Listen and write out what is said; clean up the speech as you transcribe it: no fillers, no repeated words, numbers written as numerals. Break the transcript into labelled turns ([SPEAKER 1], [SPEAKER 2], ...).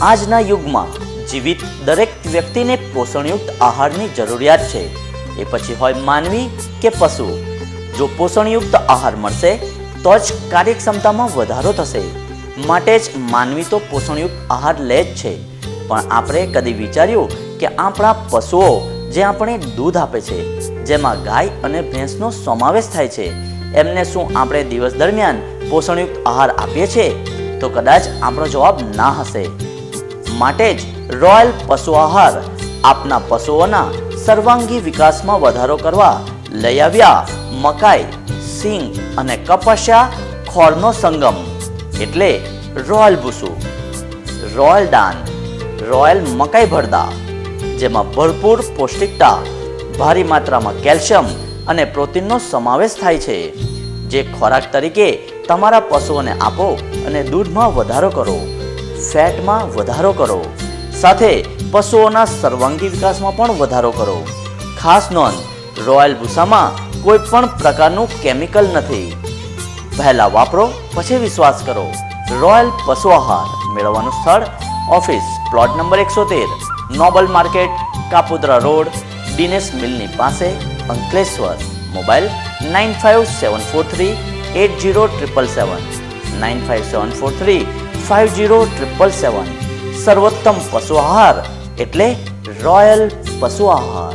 [SPEAKER 1] આજના યુગમાં જીવિત દરેક વ્યક્તિને પોષણયુક્ત આહારની જરૂરિયાત છે, એ પછી હોય માનવી કે પશુ. જો પોષણયુક્ત આહાર મળશે તો જ કાર્યક્ષમતામાં વધારો થશે. માટે જ માનવી તો પોષણયુક્ત આહાર લે જ છે. પણ આપણે કદી વિચાર્યું કે આપણા પશુઓ જે આપણે દૂધ આપે છે, જેમાં ગાય અને ભેંસનો સમાવેશ થાય છે, એમને શું આપણે દિવસ દરમિયાન પોષણયુક્ત આહાર આપીએ છીએ? તો કદાચ આપણો જવાબ ના હશે. માટે જ રોયલ પશુ આહાર આપના પશુઓના સર્વાંગી વિકાસમાં વધારો કરવા લઈ આવ્યા મકાઈ, સિંગ અને કપાસિયા ખોળનો સંગમ, એટલે રોયલ ભૂસું, રોયલ દાન, રોયલ મકાઈ ભરદા, જેમાં ભરપૂર પૌષ્ટિકતા, ભારી માત્રામાં કેલ્શિયમ અને પ્રોટીનનો સમાવેશ થાય છે. જે ખોરાક તરીકે તમારા પશુઓને આપો અને દૂધમાં વધારો કરો, ફેટમાં વધારો કરો, સાથે પશુઓના સર્વાંગી વિકાસમાં પણ વધારો કરો. ખાસ નોંધ, રોયલ ભૂસામાં કોઈ પણ પ્રકારનું કેમિકલ નથી. પહેલા વાપરો પછી વિશ્વાસ કરો. રોયલ પશુ આહાર મેળવવાનું સ્થળ office plot number 113, noble market, Kapodra road, Dinesh મિલની પાસે, અંકલેશ્વર. મોબાઈલ 9574380777, 9574350777. સર્વોત્તમ પશુ આહાર એટલે રોયલ પશુ આહાર.